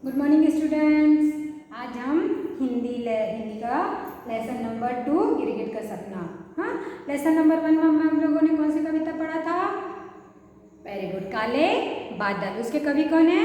Good morning students. आज हम हिंदी का लेसन नंबर 2 गिरगिट का सपना। हाँ, लेसन नंबर 1 में हम लोगों ने कौन सी कविता पढ़ा था? वेरी गुड, काले बादल। उसके कवि कौन है?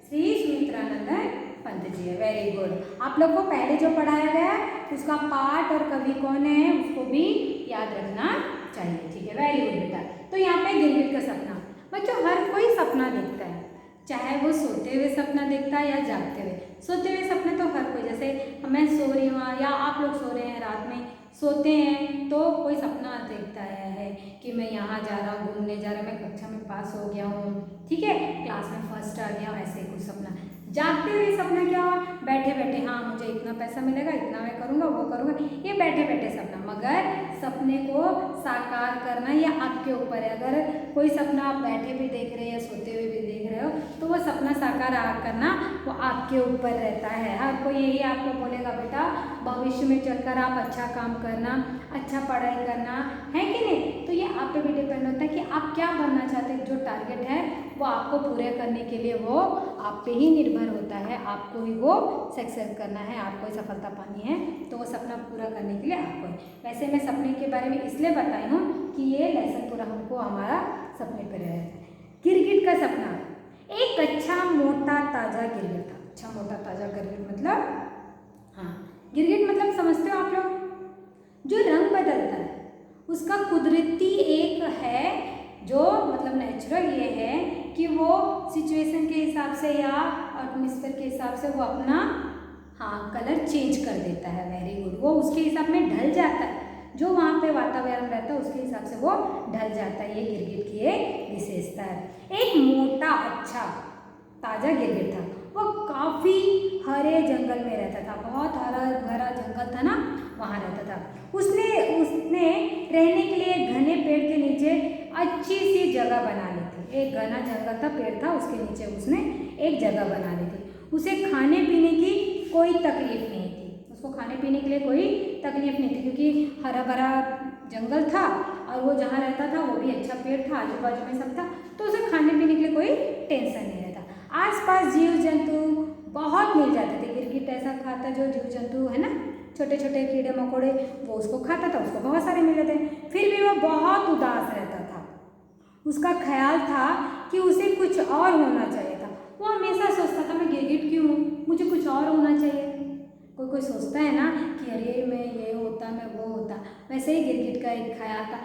श्री सुमित्रानंदन पंत जी है। Very good. आप लोग को पहले जो पढ़ाया गया उसका पाठ और कवि कौन है उसको भी याद रखना चाहिए। ठीक है, वेरी गुड बेटा। तो यहाँ पे गिरगिट का सपना, बच्चों हर कोई सपना देखता है, चाहे वो सोते हुए सपना देखता है या जागते हुए। सोते हुए सपने तो हर कोई, जैसे मैं सो रही हूँ या आप लोग सो रहे हैं, रात में सोते हैं तो कोई सपना देखता है कि मैं यहाँ जा रहा हूँ, घूमने जा रहा हूँ, मैं कक्षा में पास हो गया हूँ, ठीक है, क्लास में फर्स्ट आ गया हूँ, ऐसे कुछ सपना। जागते हुए सपना क्या हुआ? बैठे बैठे, हाँ मुझे इतना पैसा मिलेगा, इतना मैं करूँगा, वो करूँगा, ये बैठे बैठे सपना। मगर सपने को साकार करना ये आपके ऊपर है। अगर कोई सपना आप बैठे भी देख रहे हैं या सोते हुए भी देख रहे हो तो वो सपना साकार करना वो आपके ऊपर रहता है। हर कोई यही आपको बोलेगा बेटा भविष्य में चलकर आप अच्छा काम करना, अच्छा पढ़ाई करना, है कि नहीं? तो ये आप पे भी डिपेंड होता है कि आप क्या बनना चाहते हैं। जो टारगेट है वो आपको पूरे करने के लिए वो आप पे ही निर्भर होता है, आपको ही वो सक्सेस करना है, आपको ही सफलता पानी है, तो वो सपना पूरा करने के लिए आपको है। वैसे मैं सपने के बारे में इसलिए बताई हूँ कि ये लेसन पूरा हमको हमारा सपने पर है। गिरगिट का सपना, एक अच्छा मोटा ताजा गिरगिट था। अच्छा मोटा ताजा गिरगिट मतलब, हाँ गिरगिट मतलब समझते हो आप लोग? जो रंग बदलता है उसका कुदरती एक है, जो मतलब नेचुरल ये है कि वो सिचुएशन के हिसाब से या एटमॉस्फेयर के हिसाब से वो अपना कलर चेंज कर देता है। Very good. वो उसके हिसाब में ढल जाता है, जो वहाँ पे वातावरण रहता है उसके हिसाब से वो ढल जाता है। ये गिरगिट की एक विशेषता है। एक मोटा अच्छा ताज़ा गिरगिट था, वो काफ़ी हरे जंगल में रहता था, बहुत हरा भरा जंगल था ना, वहाँ रहता था। उसने रहने के लिए घने पेड़ के नीचे अच्छी सी जगह बना ली थी। एक घना जंगल था, पेड़ था, उसके नीचे उसने एक जगह बना ली थी। उसे खाने पीने की कोई तकलीफ नहीं थी, उसको खाने पीने के लिए कोई तकलीफ नहीं थी, क्योंकि हरा भरा जंगल था और वो जहाँ रहता था वो भी अच्छा पेड़ था, आजू बाजू में सब था, तो उसे खाने पीने के लिए कोई टेंशन नहीं रहता। आसपास जीव जंतु बहुत मिल जाते थे। गिरगिट ऐसा खाता जो जीव जंतु है ना, छोटे छोटे कीड़े मकोड़े, वो उसको खाता था, उसको बहुत सारे मिले थे। फिर भी वो बहुत उदास रहता था। उसका ख्याल था कि उसे कुछ और होना चाहिए था। वो हमेशा सोचता था मैं गिरगिट क्यों हूँ, मुझे कुछ और होना चाहिए। कोई कोई सोचता है ना कि अरे मैं ये होता, मैं वो होता। वैसे ही गिरगिट का एक ख्याल था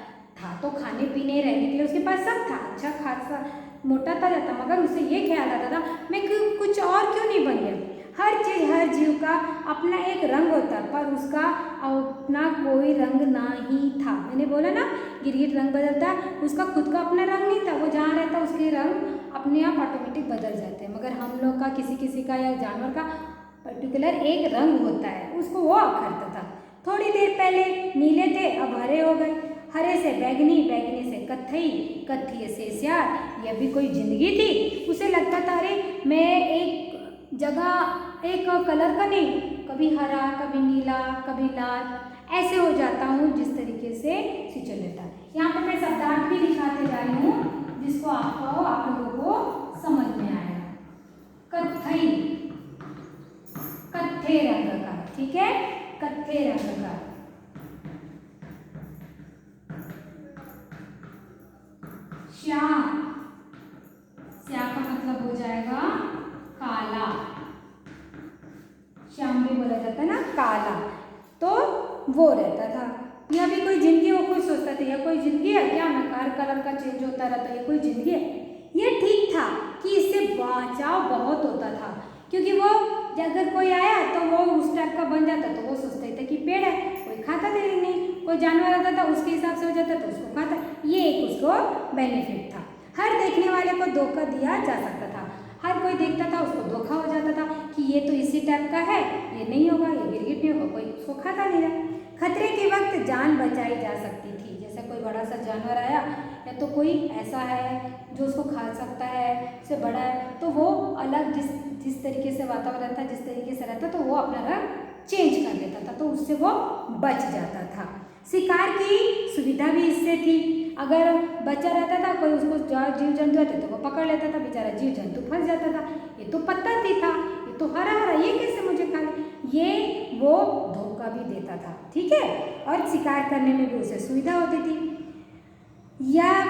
तो खाने पीने रहने के लिए उसके पास सब था, अच्छा खासा मोटा ताजा था, मगर उसे ये ख्याल आता था मैं कुछ और क्यों नहीं बन गया। हर चीज हर जीव का अपना एक रंग होता, पर उसका अपना कोई रंग ना ही था। मैंने बोला ना गिरगिट रंग बदलता, उसका खुद का अपना रंग नहीं था। वो जहाँ रहता उसके रंग अपने आप ऑटोमेटिक बदल जाते हैं, मगर हम लोग का किसी किसी का या जानवर का पर्टिकुलर एक रंग होता है, उसको वो अखरता था। थोड़ी देर पहले नीले थे, अब हरे हो गए, हरे से बैगनी, बैगनी से कत्थई, कत्थई से स्याह। यह भी कोई जिंदगी थी? उसे लगता था अरे मैं एक जगह एक कलर का नहीं, कभी हरा, कभी नीला, कभी लाल, ऐसे हो जाता हूँ जिस तरीके से सिचुएशन रहता है। यहाँ पर मैं शब्दार्थ भी दिखाते जा रही हूँ जिसको आप लोगों को समझ में आएगा। कत्थई, कत्थे रंग का, ठीक है, कत्थे रंग का। श्याम, श्याम का मतलब हो जाएगा काला, श्याम भी बोला जाता है ना काला, तो वो रहता था। यह भी कोई जिंदगी? वो कोई सोचता था यह कोई जिंदगी है क्या, मैं कार कलर का चेंज होता रहता, ये कोई जिंदगी है? ये ठीक था कि इससे बचाव बहुत होता था, क्योंकि वो अगर कोई आया तो वो उस टाइप का बन जाता, तो वो सोचते थे कि पेड़ है, कोई खाता था नहीं, कोई जानवर आता था उसके हिसाब से हो जाता तो उसको खाता, ये एक उसको बेनिफिट था। हर देखने वाले को धोखा दिया जा सकता था, हर कोई देखता था उसको धोखा हो जाता था कि ये तो इसी टाइप का है, ये नहीं होगा, ये गिरगिट नहीं होगा, कोई उसको खाता नहीं रहा। खतरे के वक्त जान बचाई जा सकती थी, जैसे कोई बड़ा सा जानवर आया या तो कोई ऐसा है जो उसको खा सकता है, उससे बड़ा है, तो वो अलग जिस तरीके से वातावरण था, जिस तरीके से रहता, तो वो अपना रंग चेंज कर लेता था, तो उससे वो बच जाता था। शिकार की सुविधा भी इससे थी। अगर बच्चा रहता था, कोई उसको जीव जंतु आते तो वो पकड़ लेता था, बेचारा जीव जंतु फंस जाता था। ये तो पत्ता ही था, ये तो हरा हरा, ये कैसे मुझे खा ले, ये वो धोखा भी देता था। ठीक है, और शिकार करने में भी उसे सुविधा होती थी।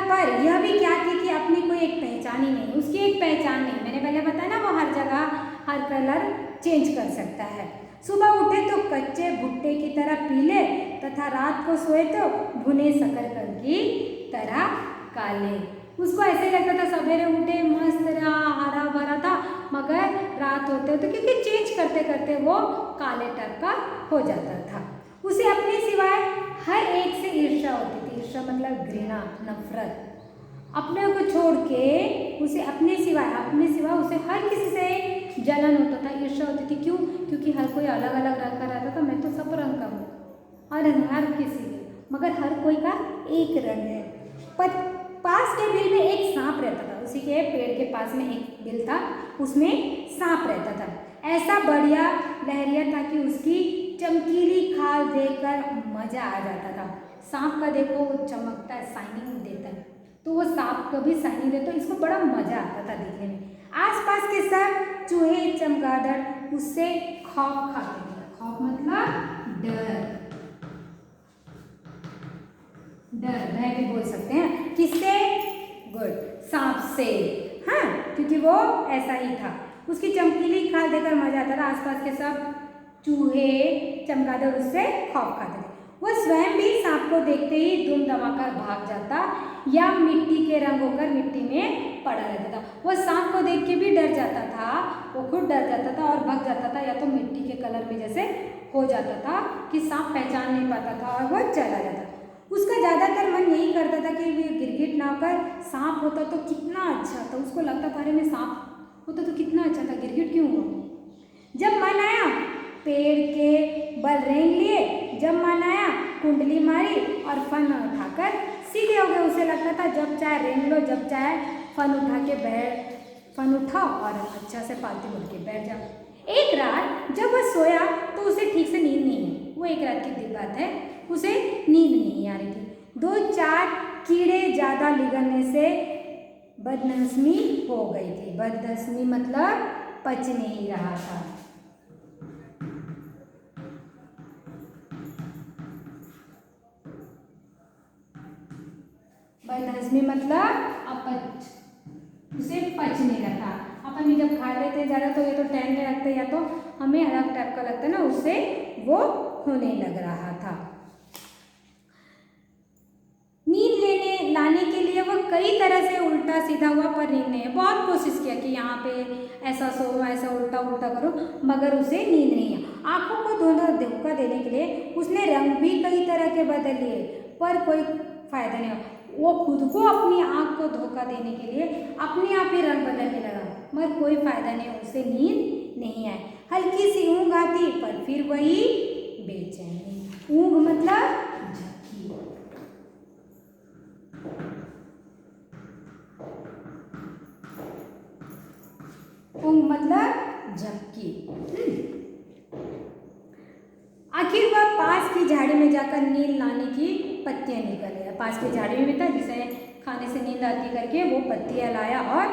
पर यह भी क्या थी कि अपनी कोई एक पहचान ही नहीं, उसकी एक पहचान नहीं। मैंने पहले बताया ना, वो हर जगह हर कलर चेंज कर सकता है। सुबह उठे तो कच्चे भुट्टे की तरह पीले तथा रात को सोए तो भुने शकरकंद की तरह काले। उसको ऐसे लगता था सवेरे उठे मस्त रहा, हरा भरा था, मगर रात होते होते क्योंकि चेंज करते करते वो काले टाइप का हो जाता था। उसे अपने सिवाय हर एक से ईर्ष्या होती थी। ईर्ष्या मतलब घृणा, नफरत। अपने को छोड़ के उसे अपने सिवा उसे हर किसी से जलन होता था, ईर्ष्या होती थी। क्यों? क्योंकि हर कोई अलग अलग रंग का रहता था, मैं तो सब रंग का हूँ, हर किसी का, मगर हर कोई का एक रंग है। पर पास के बिल में एक सांप रहता था, उसी के पेड़ के पास में एक बिल था, उसमें सांप रहता था। ऐसा बढ़िया लहरिया था कि उसकी चमकीली खाल देखकर मजा आ जाता था। सांप का देखो वो चमकता है, शाइनिंग देता है, तो वो सांप को भी शाइनिंग देता है, इसको बड़ा मजा आता था देखने में। आसपास के सब चूहे चमगादड़ उससे खौफ खाते थे। खौफ मतलब डर, भय भी बोल सकते हैं। किससे? गुड, सांप से। हाँ, क्योंकि वो ऐसा ही था। उसकी चमकीली खाल देखकर मजा आता था। आसपास के सब चूहे चमगादड़ उससे खौफ खाते थे। वो स्वयं भी सांप को देखते ही दुम दमाकर भाग जाता या मिट्टी के रंग होकर मिट्टी में पड़ा रहता था। वो सांप को देख के भी डर जाता था, वो खुद डर जाता था और भाग जाता था, या तो मिट्टी के कलर में जैसे हो जाता था कि सांप पहचान नहीं पाता था और वह चला जाता। उसका ज़्यादातर मन यही करता था कि गिरगिट ना होकर सांप होता तो कितना अच्छा था। उसको लगता था अरे में सांप होता तो कितना अच्छा था, गिरगिट क्यों हुआ। जब मन आया पेड़ के बल रेंग लिए, जब मन आया कुंडली मारी और फन उठाकर सीधे हो गए। उसे लगता था जब चाहे रेंग लो, जब चाहे फन उठा और अच्छा से पालतू उठ के बैठ जाओ। एक रात जब वह सोया तो उसे ठीक से नींद नहीं है, वो एक रात की बात है, उसे नींद नहीं आ रही थी। 2-4 कीड़े ज़्यादा लिगड़ने से बदनस्मी हो गई थी। बदनस्मी मतलब पच नहीं रहा था। बदहजमी मतलब अपच, उसे पच नहीं रहा। अपन भी जब खा लेते हैं ज़्यादा तो ये तो टहलने लगते या तो हमें अलग टाइप का लगता है ना, उससे वो होने लग रहा था। नींद लाने के लिए वो कई तरह से उल्टा सीधा हुआ, पर नींद नहीं है। बहुत कोशिश किया कि यहाँ पे ऐसा सो, ऐसा उल्टा उल्टा करो, मगर उसे नींद नहीं है। आंखों को धोखा देने के लिए उसने रंग भी कई तरह के बदल लिए, पर कोई फायदा नहीं हुआ। वो खुद को अपनी आँख को धोखा देने के लिए अपने आप ही रंग बदलने लगा, मगर कोई फायदा नहीं, उसे नींद नहीं आई। हल्की सी ऊँघ आती, पर फिर वही बेचैनी। ऊँघ मतलब झपकी, ऊँघ मतलब झपकी। आखिर वह पास की झाड़ी में जाकर नींद लाने की पत्तियां निकल गया। पास की झाड़ी में था जिसे खाने से नींद आती करके वो पत्तियां लाया और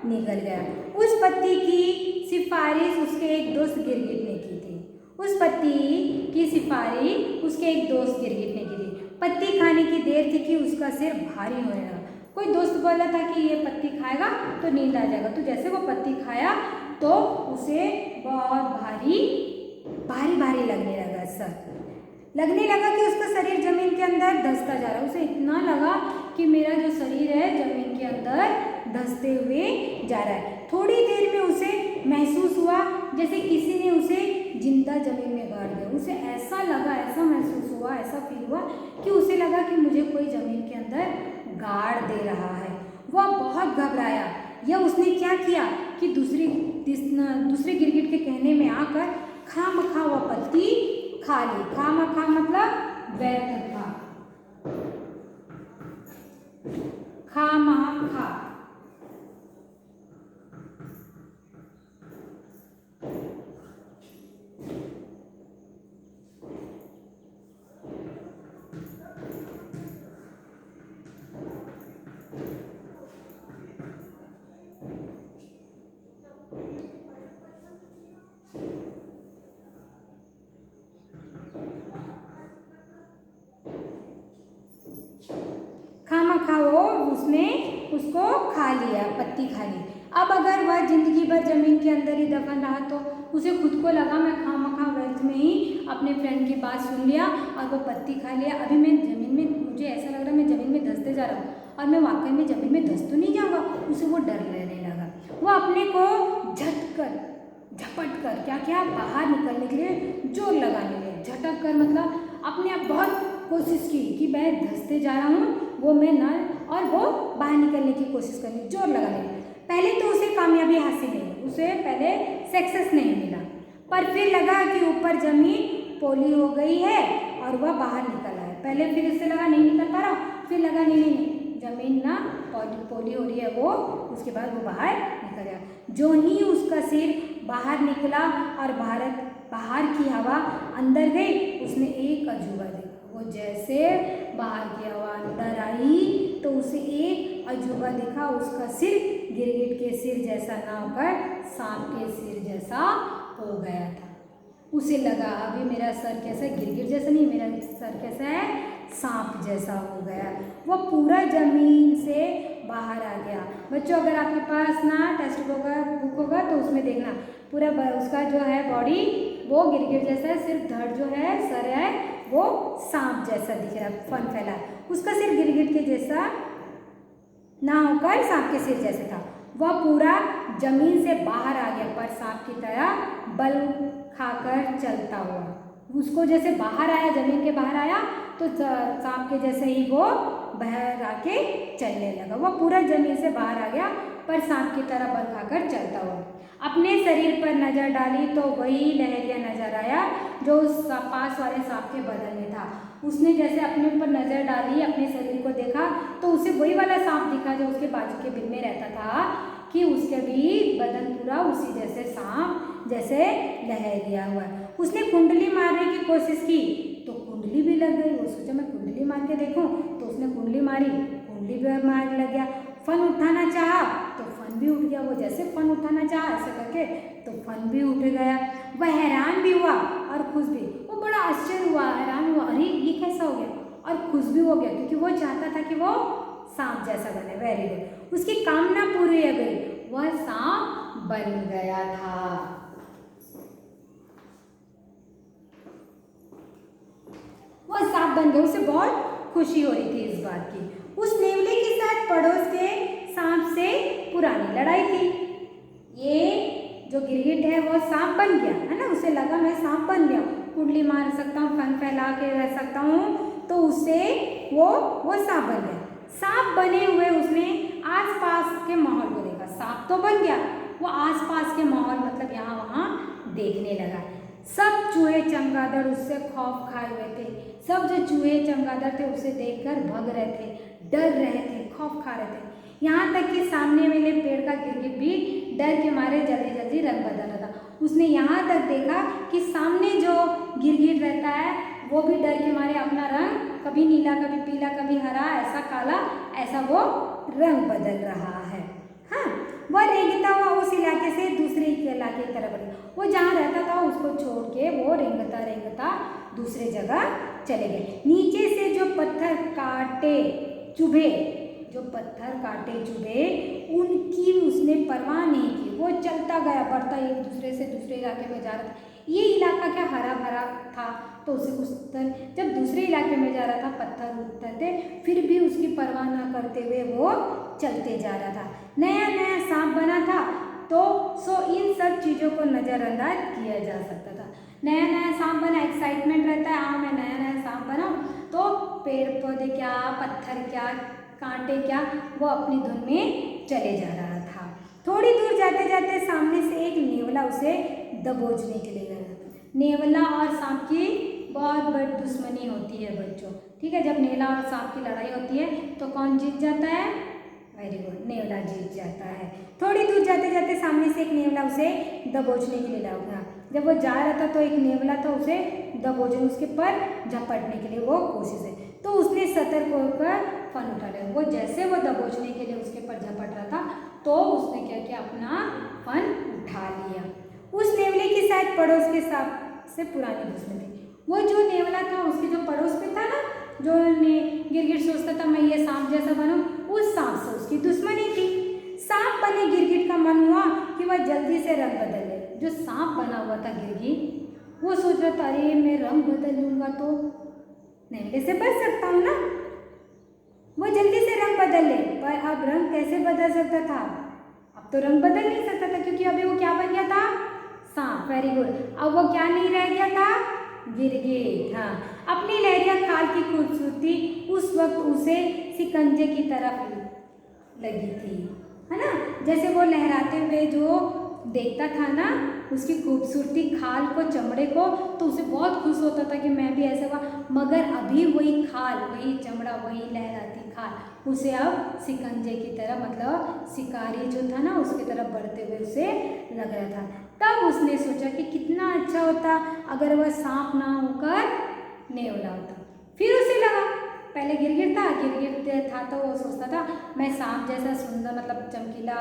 निकल गया। उस पत्ती की सिफारिश उसके एक दोस्त गिरगिट ने की थी। उस पत्ती की सिफारिश उसके एक दोस्त गिरगिट ने की थी। पत्ती खाने की देर थी कि उसका सिर भारी होने लगा। कोई दोस्त बोला था कि ये पत्ती खाएगा तो नींद आ जाएगा, तो जैसे वो पत्ती खाया तो उसे बहुत भारी भारी लगने लगा। सर लगने लगा कि उसका शरीर जमीन के अंदर धंसता जा रहा है। उसे इतना लगा कि मेरा जो शरीर है जमीन के अंदर धंसते हुए जा रहा है। थोड़ी देर में उसे महसूस हुआ जैसे किसी ने उसे जिंदा जमीन में गाड़ दिया। उसे ऐसा लगा, ऐसा महसूस हुआ, ऐसा फील हुआ कि उसे लगा कि मुझे कोई जमीन के अंदर गाड़ दे रहा है। वह बहुत घबराया। यह उसने क्या किया कि दूसरे गिरगिट के कहने में आकर खामखा वह पत्ती खा ली। खामखा मतलब व्यर्थ था, खामखा। उसने उसको खा लिया, पत्ती खा ली। अब अगर वह जिंदगी भर जमीन के अंदर ही दफन रहा तो उसे खुद को लगा मैं खामखा व्यर्थ में ही अपने फ्रेंड की बात सुन लिया और वो पत्ती खा लिया, अभी मैं जमीन में, मुझे ऐसा लग रहा है मैं जमीन में धंसते जा रहा हूँ और मैं वाकई में जमीन में धंस तो नहीं जाऊँगा। उसे वो डर रहने लगा। वो अपने को झपट कर क्या क्या बाहर निकलने के लिए जोर लगाने लगे। झटक कर मतलब अपने आप बहुत कोशिश की कि मैं धंसते जा रहा हूँ, वो मैं ना, और वो बाहर निकलने की कोशिश करनी, जोर लगाने लगे। पहले तो उसे कामयाबी हासिल नहीं, उसे पहले सक्सेस नहीं मिला, पर फिर लगा कि ऊपर जमीन पोली हो गई है और वह बाहर निकल आया। पहले फिर इससे लगा नहीं निकल पा रहा, फिर लगा नहीं जमीन ना पोली हो रही है वो, उसके बाद वो बाहर निकल गया। जो ही उसका सिर बाहर निकला और बाहर की हवा अंदर गई, उसने एक अजूबा देखा। वो जैसे बाहर की हवा अंदर आई तो उसे एक अजूबा दिखा। उसका सिर गिरगिट के सिर जैसा ना होकर सांप के सिर जैसा हो गया था। उसे लगा अभी मेरा सर कैसा है, गिरगिट जैसा नहीं, मेरा सर कैसा है, सांप जैसा हो गया। वो पूरा जमीन से बाहर आ गया। बच्चों अगर आपके पास ना टेक्स्ट बुक होगा तो उसमें देखना पूरा उसका जो है बॉडी वो गिरगिट जैसा है, सिर्फ धड़ जो है, सर है, वो सांप जैसा दिख रहा है, फन फैला। उसका सिर गिरगिट के जैसा ना होकर सांप के सिर जैसे था। वह पूरा जमीन से बाहर आ गया पर सांप की तरह बल खाकर चलता हुआ। उसको जैसे बाहर आया, जमीन के बाहर आया तो सांप के जैसे ही वो बाहर आके चलने लगा। वह पूरा जमीन से बाहर आ गया पर सांप की तरह बल खाकर चलता हुआ। अपने शरीर पर नजर डाली तो वही लहरिया नजर आया जो उस पास वाले सांप के बदन में था। उसने जैसे अपने ऊपर नजर डाली, अपने शरीर को देखा तो उसे वही वाला सांप दिखा जो उसके बाजू के बिल में रहता था, कि उसके भी बदन पूरा उसी जैसे सांप जैसे लहरिया हुआ है। उसने कुंडली मारने की कोशिश की तो कुंडली भी लग गई। वो सोचा मैं कुंडली मार के देखूं, तो उसने कुंडली मारी, कुंडली भी मार लग गया। फन उठाना चाहा तो फन भी उठ गया। वो जैसे फन उठाना चाहा ऐसे करके तो फन भी उठ गया। वह हैरान भी हुआ और खुश भी। वो बड़ा आश्चर्य हुआ, हैरान हुआ, अरे ये कैसा हो गया, और खुश भी हो गया क्योंकि वो चाहता था कि वो सांप जैसा बने। वेरी गुड, उसकी कामना पूरी हो गई, वह सांप बन गया था। वह सांप बन गया, उसे बहुत खुशी हो रही थी इस बात की। उस नेवले के साथ पड़ोस के सांप से पुरानी लड़ाई थी। ये जो गिरगिट है वो सांप बन गया है ना, उसे लगा मैं सांप बन गया, कुंडली मार सकता हूँ, फन फैला के रह सकता हूँ, तो उससे वो सांप बन गया। सांप बने हुए उसने आसपास के माहौल को देखा। सांप तो बन गया, वो आसपास के माहौल मतलब यहाँ वहाँ देखने लगा। सब चूहे चमगादड़ उससे खौफ खाए हुए थे। सब जो चूहे चमगादड़ थे उसे देखकर भग रहे थे, डर रहे थे, खौफ खा रहे थे। यहाँ तक कि सामने वाले पेड़ का गिरगिट भी डर के मारे जल्दी जल्दी रंग बदल रहा था। उसने यहाँ तक देखा कि सामने जो गिरगिट रहता है वो भी डर के मारे अपना रंग कभी नीला, कभी पीला, कभी हरा, ऐसा काला, ऐसा वो रंग बदल रहा है। हाँ, वह रेंगता हुआ उस इलाके से दूसरे इलाके की तरफ बढ़ा। वो जहाँ रहता था उसको छोड़ के वो रेंगता रेंगता दूसरे जगह चले गए। नीचे से जो पत्थर काटे चुभे उनकी उसने परवाह नहीं की। वो चलता गया, बढ़ता, एक दूसरे से दूसरे इलाके में जा रहा था। ये इलाका क्या हरा भरा था तो उसे कुछ जब दूसरे इलाके में जा रहा था पत्थर उठते थे, फिर भी उसकी परवाह न करते हुए वो चलते जा रहा था। नया नया सांप बना था तो इन सब चीज़ों को नज़रअंदाज किया जा सकता था। नया नया सांप बना, एक्साइटमेंट रहता है, हाँ मैं नया नया सांप बना, तो पेड़ पौधे क्या, पत्थर क्या, कांटे क्या, वो अपनी धुन में चले जा रहा था। थोड़ी दूर जाते जाते सामने से एक नेवला उसे दबोचने के लिए गया। नेवला और सांप की बहुत बड़ी दुश्मनी होती है बच्चों, ठीक है। जब नेवला और सांप की लड़ाई होती है तो कौन जीत जाता है? वेरी गुड, नेवला जीत जाता है। थोड़ी दूर जाते जाते सामने से एक नेवला उसे दबोचने के लिए लगा। जब वो जा रहा था तो एक नेवला था उसे दबोचने, उसके पर झपटने के लिए वो कोशिश है, तो उसने सतर्क होकर फन उठा लिया। वो जैसे वो दबोचने के लिए उसके पर झपट रहा था तो उसने क्या किया, अपना फन उठा लिया। उस नेवले की शायद पड़ोस के सांप से पुरानी दुश्मनी थी। वो जो नेवला था उसके जो पड़ोस में था ना, जो गिरगिट सोचता था मैं ये सांप जैसा बनूं, उस सांप से उसकी दुश्मनी थी। सांप बने गिरगिट का मन हुआ कि वह जल्दी से रंग बदल ले। जो सांप बना हुआ था गिरगिट, वो सोच रहा था अरे मैं रंग बदल लूंगा तो नेवले से बच सकता हूँ ना। वो जल्दी से रंग बदल ले, पर अब रंग कैसे बदल सकता था? अब तो रंग बदल नहीं सकता था क्योंकि अभी वो क्या बन गया था? सांप। Very good. अब वो क्या नहीं रह गया था? गिरगिट। हाँ, अपनी लहरिया खाल की खूबसूरती उस वक्त उसे शिकंजे की तरफ लगी थी, है ना। जैसे वो लहराते हुए जो देखता था ना उसकी खूबसूरती खाल को, चमड़े को, तो उसे बहुत खुश होता था कि मैं भी ऐसा हुआ। मगर अभी वही खाल, वही चमड़ा, वही लहराती खाल उसे अब शिकंजे की तरह, मतलब शिकारी जो था ना उसकी तरफ बढ़ते हुए उसे लग रहा था। तब उसने सोचा कि कितना अच्छा होता अगर वह सांप ना होकर नेवला होता। फिर उसे लगा, पहले गिरगिट था तो वो सोचता था मैं सांप जैसा सुंदर, मतलब चमकीला,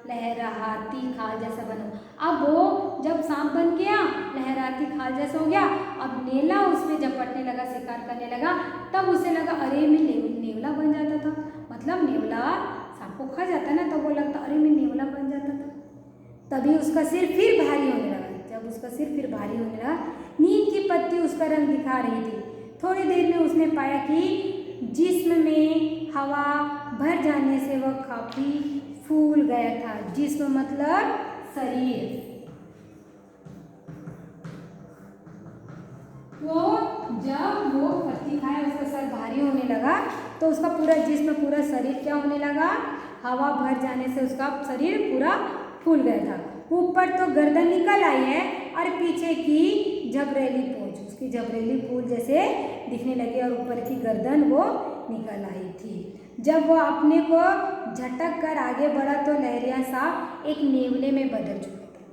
लहराती खाल जैसा बनूं। अब वो जब सांप बन गया, लहराती खाल जैसा हो गया, अब नेवला उस पर झपटने लगा, शिकार करने लगा। तब उसे लगा अरे मैं नेवला बन जाता था, मतलब नेवला सांप को खा जाता ना, तो वो लगता अरे मैं नेवला बन जाता था। तभी उसका सिर फिर भारी होने लगा। जब उसका सिर फिर भारी होने लगा, नीम की पत्ती उसका रंग दिखा रही थी। थोड़ी देर में उसने पाया कि जिस्म में हवा भर जाने से वह काफी फूल गया था। जिस्म मतलब शरीर। वो जब वो पत्ती खाया उसका सर भारी होने लगा तो उसका पूरा जिस्म, पूरा शरीर क्या होने लगा? हवा भर जाने से उसका शरीर पूरा फूल गया था। ऊपर तो गर्दन निकल आई है और पीछे की झबरेली पूंछ, उसकी झबरेली पूंछ जैसे दिखने लगी और ऊपर की गर्दन वो निकल आई थी। जब वो अपने को झटक कर आगे बढ़ा तो लहरिया सांप एक नेवले में बदल चुका था।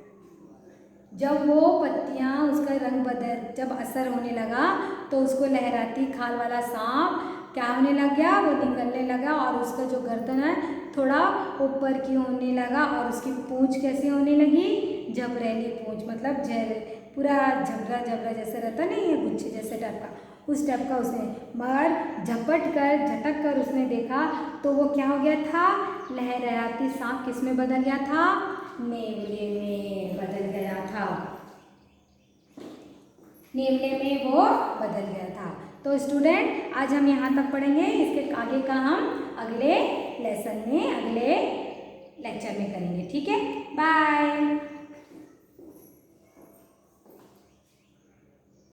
जब वो पत्तियां, उसका रंग बदल, जब असर होने लगा तो उसको लहराती खाल वाला सांप क्या होने लग गया? वो निकलने लगा और उसका जो गर्दन है थोड़ा ऊपर की होने लगा और उसकी पूंछ कैसी होने लगी? झबरेली पूंछ, मतलब पूरा झबरा झबरा जैसे रहता नहीं है, गुच्छे जैसे टाइप का, उस टाइप का उसने। मगर झटक कर उसने देखा तो वो क्या हो गया था? लहराती सांप किस में बदल गया था? नेवले में बदल गया था। नेवले में वो बदल गया था। तो स्टूडेंट आज हम यहाँ तक पढ़ेंगे, इसके आगे का हम अगले लेसन में, अगले लेक्चर में करेंगे। ठीक है, बाय।